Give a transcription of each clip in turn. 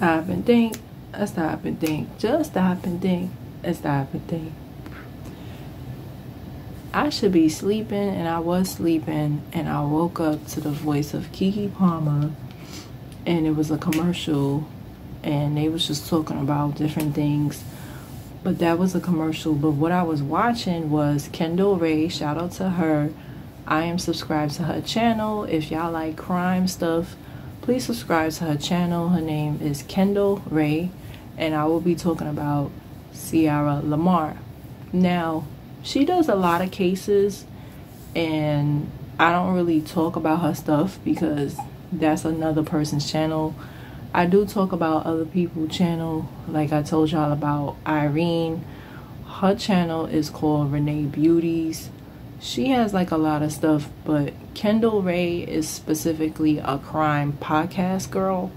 Stop and think, stop and think, just stop and think, stop and think. I should be sleeping, and I was sleeping, and I woke up to the voice of Keke Palmer, and it was a commercial, and they was just talking about different things. But that was a commercial. But what I was watching was Kendall Renae. Shout out to her. I am subscribed to her channel. If y'all like crime stuff, please subscribe to her channel. Her name is Kendall Renae, and I will be talking about Sierra Lemar. Now, she does a lot of cases, and I don't really talk about her stuff because that's another person's channel. I do talk about other people's channel, like I told y'all about Irene. Her channel is called Renee Beauties. She has like a lot of stuff, but Kendall Renae is specifically a crime podcast girl.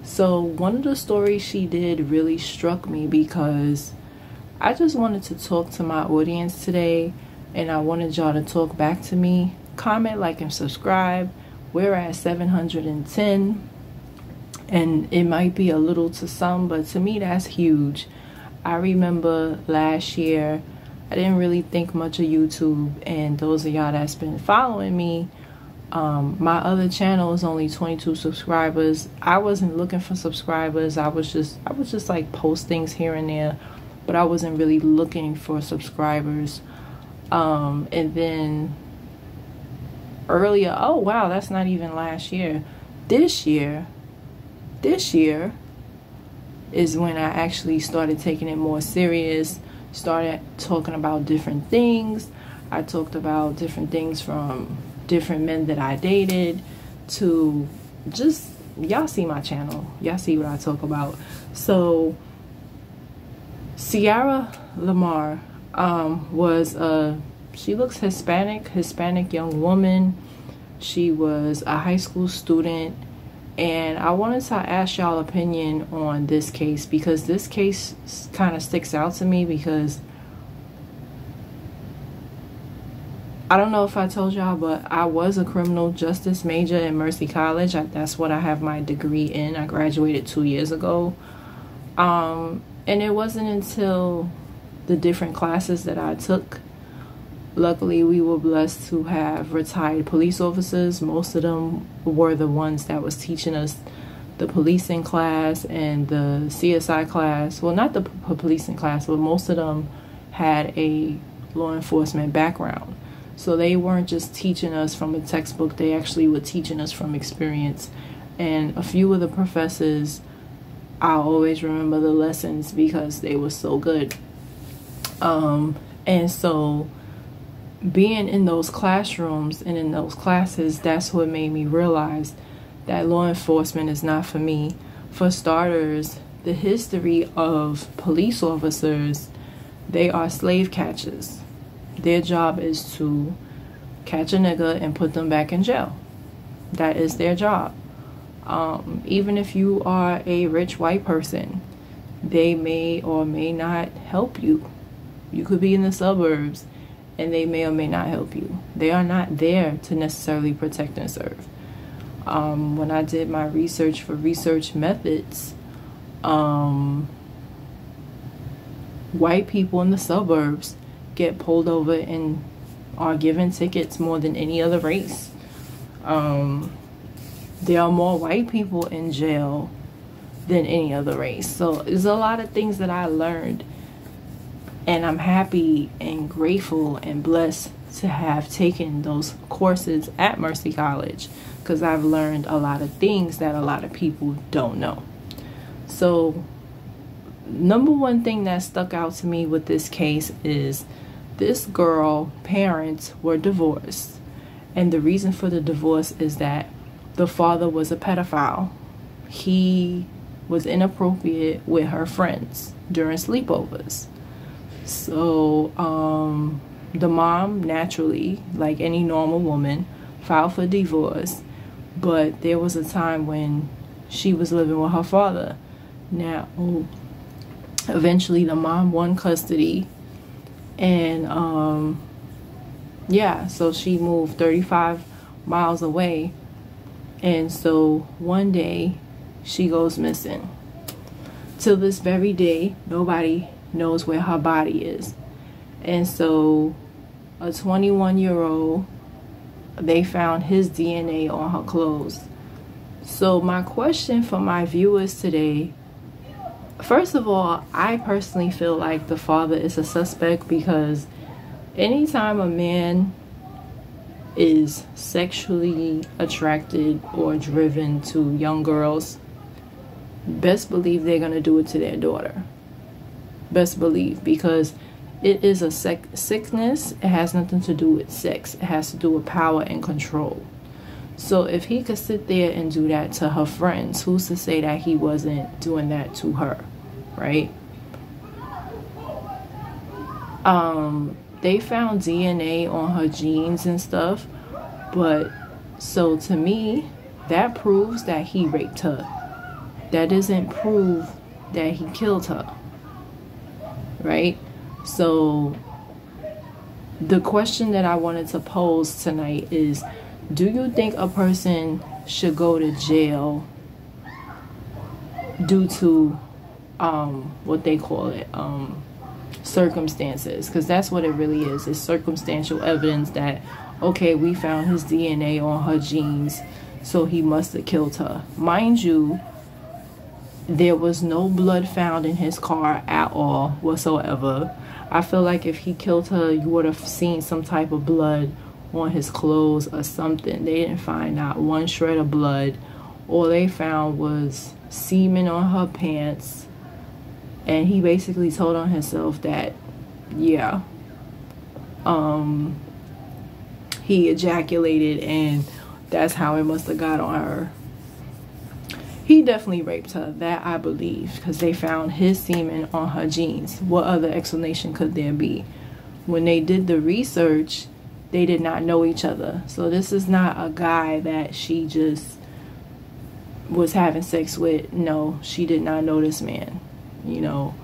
So one of the stories she did really struck me because I just wanted to talk to my audience today, and I wanted y'all to talk back to me. Comment, like, and subscribe. We're at 710, and it might be a little to some, but to me that's huge. I remember last year I didn't really think much of YouTube, and those of y'all that's been following me, my other channel is only 22 subscribers. I wasn't looking for subscribers. I was just like post things here and there, but I wasn't really looking for subscribers. And then earlier, oh wow, that's not even last year. This year is when I actually started taking it more serious, started talking about different things. I talked about different things from different men that I dated to just, y'all see my channel, y'all see what I talk about. So Sierra Lemar she looks Hispanic young woman. She was a high school student, and I wanted to ask y'all opinion on this case because this case kind of sticks out to me because I don't know if I told y'all, but I was a criminal justice major in Mercy College. That's what I have my degree in. I graduated 2 years ago. And it wasn't until the different classes that I took. Luckily, we were blessed to have retired police officers. Most of them were the ones that was teaching us the policing class and the CSI class. Well, not the policing class, but most of them had a law enforcement background. So they weren't just teaching us from a textbook. They actually were teaching us from experience. And a few of the professors, I'll always remember the lessons because they were so good. And so being in those classrooms and in those classes, that's what made me realize that law enforcement is not for me. For starters, the history of police officers, they are slave catchers. Their job is to catch a nigga and put them back in jail. That is their job. Even if you are a rich white person, they may or may not help you. You could be in the suburbs and they may or may not help you. They are not there to necessarily protect and serve. When I did my research for research methods, white people in the suburbs get pulled over and are given tickets more than any other race. There are more white people in jail than any other race. So there's a lot of things that I learned, and I'm happy and grateful and blessed to have taken those courses at Mercy College because I've learned a lot of things that a lot of people don't know. So number one thing that stuck out to me with this case is this girl parents were divorced, and the reason for the divorce is that the father was a pedophile. He was inappropriate with her friends during sleepovers. So the mom, naturally, like any normal woman, filed for divorce, but there was a time when she was living with her father. Now, eventually the mom won custody, and yeah, so she moved 35 miles away, and so one day she goes missing. till this very day, nobody knows where her body is. And so a 21-year-old, they found his DNA on her clothes. So my question for my viewers today, first of all, I personally feel like the father is a suspect, because anytime a man is sexually attracted or driven to young girls, best believe they're going to do it to their daughter. Best believe, because it is a sickness. It has nothing to do with sex. It has to do with power and control. So if he could sit there and do that to her friends, who's to say that he wasn't doing that to her, right? They found DNA on her jeans and stuff, but so to me, that proves that he raped her. That doesn't prove that he killed her, right? So the question that I wanted to pose tonight is, do you think a person should go to jail due to what they call it, circumstances? Because that's what it really is. It's circumstantial evidence that, okay, we found his DNA on her jeans, so he must have killed her. Mind you, there was no blood found in his car at all whatsoever. I feel like if he killed her, you would have seen some type of blood on his clothes or something. They didn't find not one shred of blood. All they found was semen on her pants. And he basically told on himself that, yeah, he ejaculated, and that's how it must have got on her. He definitely raped her, that I believe, because they found his semen on her jeans. What other explanation could there be? When they did the research, they did not know each other. So this is not a guy that she just was having sex with. No, she did not know this man. You know,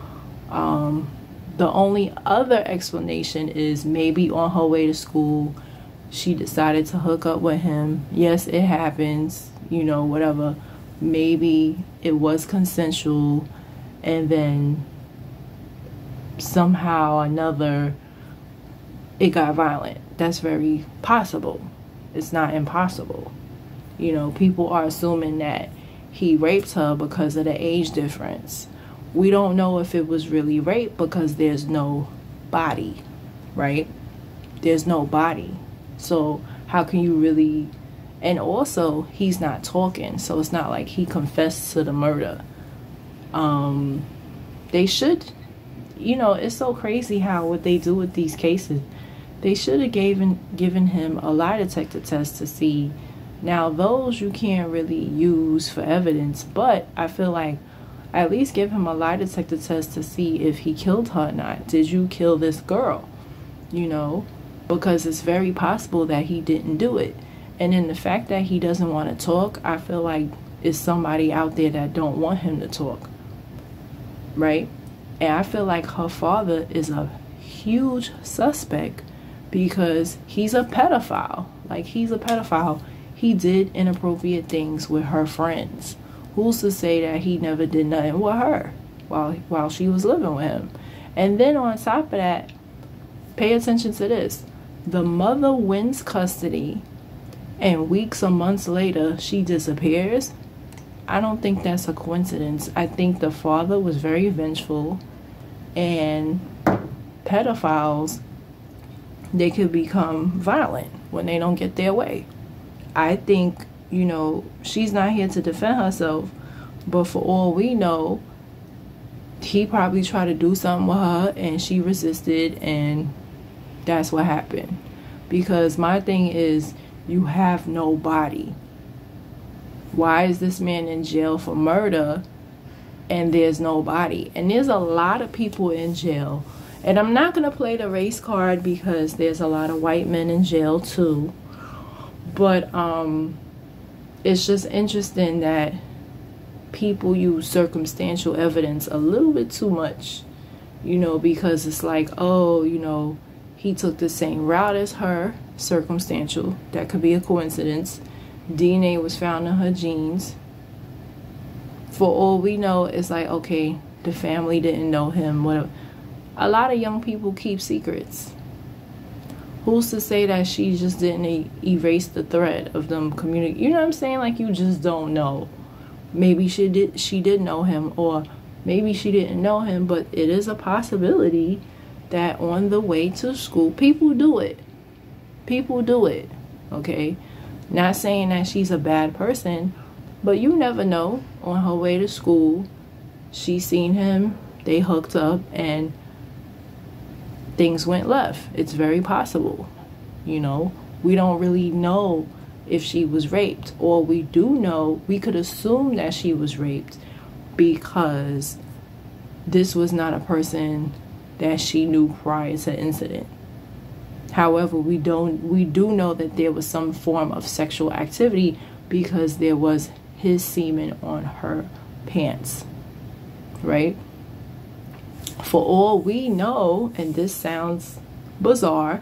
the only other explanation is maybe on her way to school, she decided to hook up with him. Yes, it happens, you know, whatever. Maybe it was consensual, and then somehow or another it got violent. That's very possible. It's not impossible. You know, people are assuming that he raped her because of the age difference. We don't know if it was really rape because there's no body, right? There's no body. So how can you really... And also, he's not talking, so it's not like he confessed to the murder. They should, you know, it's so crazy how what they do with these cases. They should have given him a lie detector test to see. Now, those you can't really use for evidence, but I feel like at least give him a lie detector test to see if he killed her or not. Did you kill this girl? You know, because it's very possible that he didn't do it. And then the fact that he doesn't want to talk, I feel like it's somebody out there that don't want him to talk, right? And I feel like her father is a huge suspect because he's a pedophile. Like, he's a pedophile. He did inappropriate things with her friends. Who's to say that he never did nothing with her while she was living with him? And then on top of that, pay attention to this. The mother wins custody, and weeks or months later, she disappears. I don't think that's a coincidence. I think the father was very vengeful, and pedophiles, they could become violent when they don't get their way. I think, you know, she's not here to defend herself, but for all we know, he probably tried to do something with her and she resisted, and that's what happened. Because my thing is, you have no body. Why is this man in jail for murder and there's no body? And there's a lot of people in jail. And I'm not going to play the race card because there's a lot of white men in jail too. But it's just interesting that people use circumstantial evidence a little bit too much. You know, because it's like, oh, you know, he took the same route as her. Circumstantial. That could be a coincidence. DNA was found in her jeans. For all we know, it's like, okay, the family didn't know him. What? A lot of young people keep secrets. Who's to say that she just didn't erase the thread of them communicating? You know what I'm saying? Like, you just don't know. Maybe she did know him, or maybe she didn't know him, but it is a possibility that on the way to school, people do it. People do it, okay? Not saying that she's a bad person, but you never know. On her way to school, she seen him, they hooked up, and things went left. It's very possible. You know, we don't really know if she was raped, or we do know, we could assume that she was raped because this was not a person that she knew prior to the incident. However, we do know that there was some form of sexual activity because there was his semen on her pants, right? For all we know, and this sounds bizarre,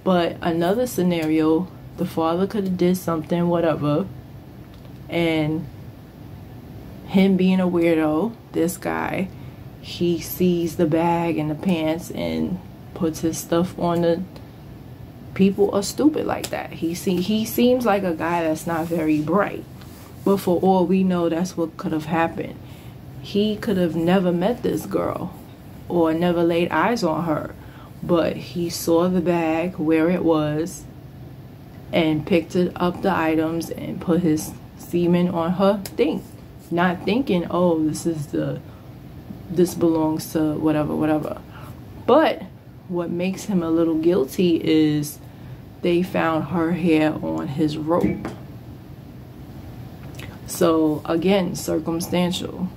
but another scenario, the father could have did something, whatever, and him being a weirdo, this guy, he sees the bag and the pants and puts his stuff on the... People are stupid like that. He seems like a guy that's not very bright, but for all we know, that's what could have happened. He could have never met this girl or never laid eyes on her, but he saw the bag where it was and picked up the items and put his semen on her thing, not thinking, oh, this belongs to whatever. But what makes him a little guilty is they found her hair on his rope. So again, circumstantial.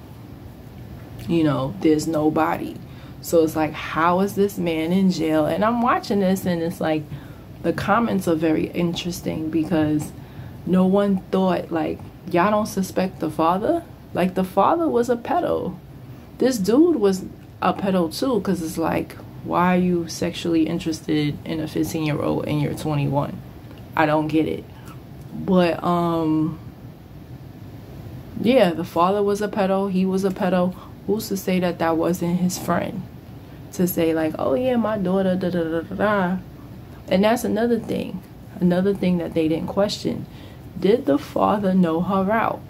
You know, there's no body. So it's like, how is this man in jail? And I'm watching this, and it's like, the comments are very interesting because no one thought, like, y'all don't suspect the father? Like, the father was a pedo. This dude was a pedo too, because it's like, why are you sexually interested in a 15-year-old and you're 21? I don't get it. But yeah, the father was a pedo, he was a pedo. Who's to say that that wasn't his friend? To say like, oh yeah, my daughter, da da da da da. And that's another thing that they didn't question. Did the father know her route?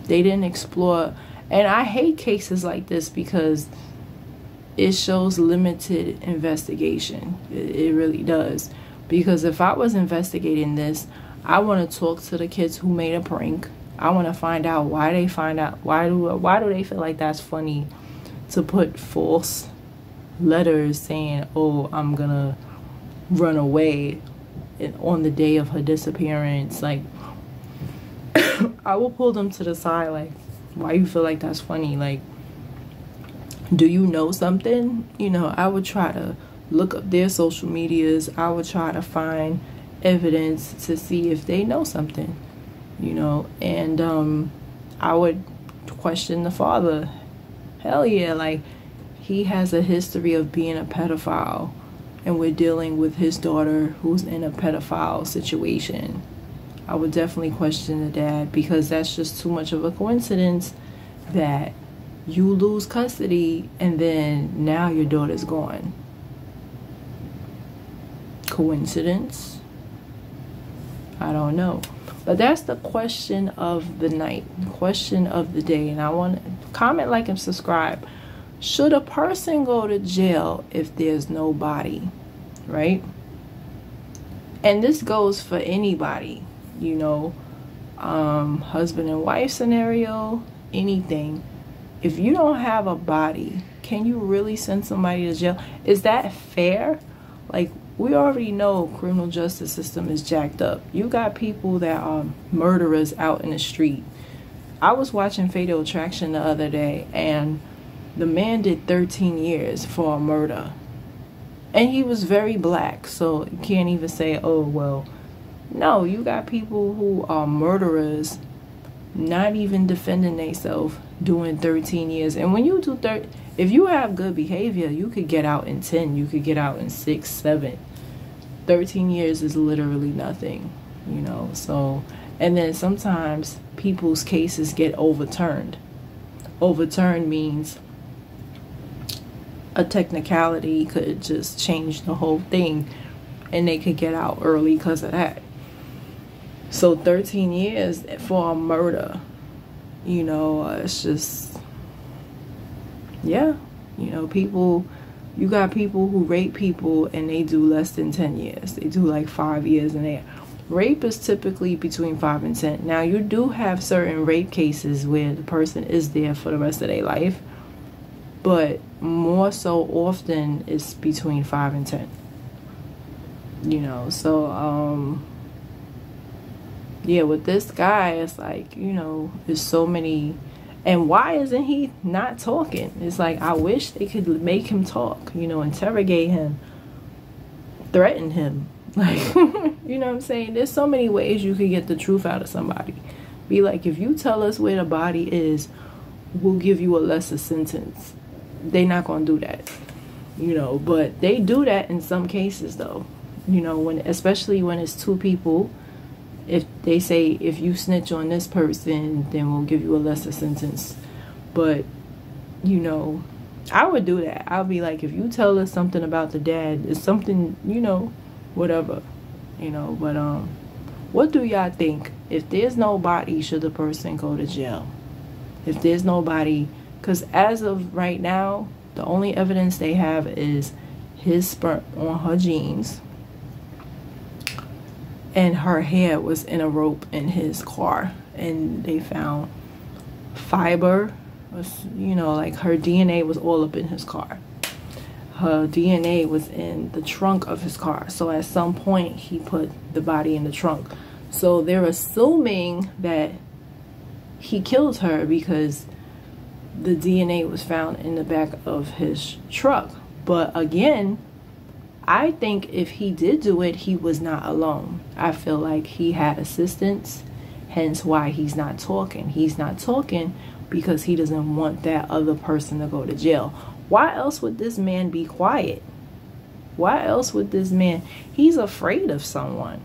They didn't explore. And I hate cases like this because it shows limited investigation. It really does. Because if I was investigating this, I want to talk to the kids who made a prank. I want to find out why they why do they feel like that's funny to put false letters saying, oh, I'm gonna run away on the day of her disappearance. Like, I will pull them to the side, like, why you feel like that's funny? Like, do you know something? You know, I would try to look up their social medias. I would try to find evidence to see if they know something, you know. And I would question the father. Hell yeah, like, he has a history of being a pedophile, and we're dealing with his daughter who's in a pedophile situation. I would definitely question the dad, because that's just too much of a coincidence that you lose custody and then now your daughter's gone. Coincidence? I don't know. But that's the question of the night, question of the day. And I want to comment, like, and subscribe. Should a person go to jail if there's no body, right? And this goes for anybody, you know, husband and wife scenario, anything. If you don't have a body, can you really send somebody to jail? Is that fair? Like, we already know criminal justice system is jacked up. You got people that are murderers out in the street. I was watching Fatal Attraction the other day, and the man did 13 years for a murder. And he was very black, so you can't even say, oh, well. No, you got people who are murderers, not even defending themselves, doing 13 years. And when you do if you have good behavior, you could get out in 10. You could get out in 6, 7. 13 years is literally nothing, you know. So, And then sometimes people's cases get overturned. Overturned means a technicality could just change the whole thing, and they could get out early because of that. So 13 years for a murder, you know, it's just, yeah, you know, people, you got people who rape people and they do less than 10 years. They do like 5 years, and rape is typically between 5 and 10. Now, you do have certain rape cases where the person is there for the rest of their life, but more so often it's between 5 and 10. You know, so yeah, with this guy, it's like, you know, there's so many. And why isn't he not talking? It's like, I wish they could make him talk, you know, interrogate him, threaten him. Like, you know what I'm saying? There's so many ways you could get the truth out of somebody. Be like, if you tell us where the body is, we'll give you a lesser sentence. They're not going to do that, you know, but they do that in some cases, though. You know, when, especially when it's two people, if they say, if you snitch on this person, then we'll give you a lesser sentence. But, you know, I would do that. I'll be like, if you tell us something about the dad, it's something, you know, whatever, you know. But what do y'all think? If there's no body, should the person go to jail? If there's nobody, because as of right now, the only evidence they have is his sperm on her jeans, and her hair was in a rope in his car, and they found fiber, you know, like her DNA was all up in his car. Her DNA was in the trunk of his car. So at some point he put the body in the trunk. So they're assuming that he killed her because the DNA was found in the back of his truck. But again, I think if he did do it, he was not alone. I feel like he had assistance, hence why he's not talking. He's not talking because he doesn't want that other person to go to jail. Why else would this man be quiet? Why else would this man? He's afraid of someone.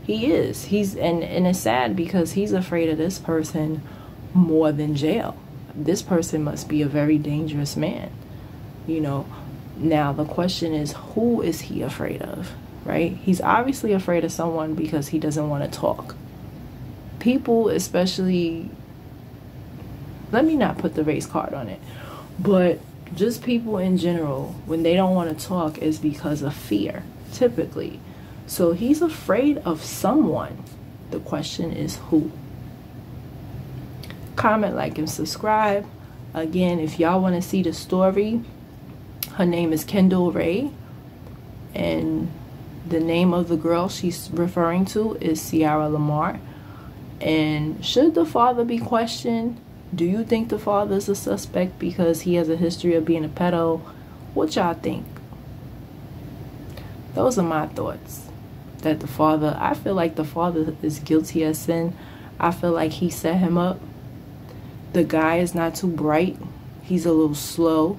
He is. And it's sad because he's afraid of this person more than jail. This person must be a very dangerous man, you know. Now, the question is, who is he afraid of, right? He's obviously afraid of someone because he doesn't want to talk. People, especially, let me not put the race card on it, but just people in general, when they don't want to talk, is because of fear, typically. So he's afraid of someone. The question is who? Comment, like, and subscribe. Again, if y'all want to see the story, her name is Kendall Renae, and the name of the girl she's referring to is Sierra Lemar. And should the father be questioned? Do you think the father is a suspect because he has a history of being a pedo? What y'all think? Those are my thoughts. That the father, I feel like the father is guilty as sin. I feel like he set him up. The guy is not too bright. He's a little slow.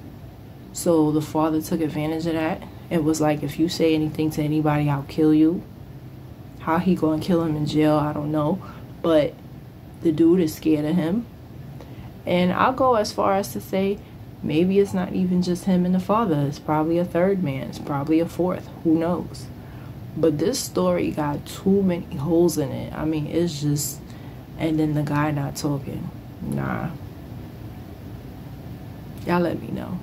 So the father took advantage of that. It was like, if you say anything to anybody, I'll kill you. How he gonna kill him in jail, I don't know. But the dude is scared of him. And I'll go as far as to say, maybe it's not even just him and the father. It's probably a third man. It's probably a fourth. Who knows? But this story got too many holes in it. I mean, it's just... And then the guy not talking. Nah. Y'all let me know.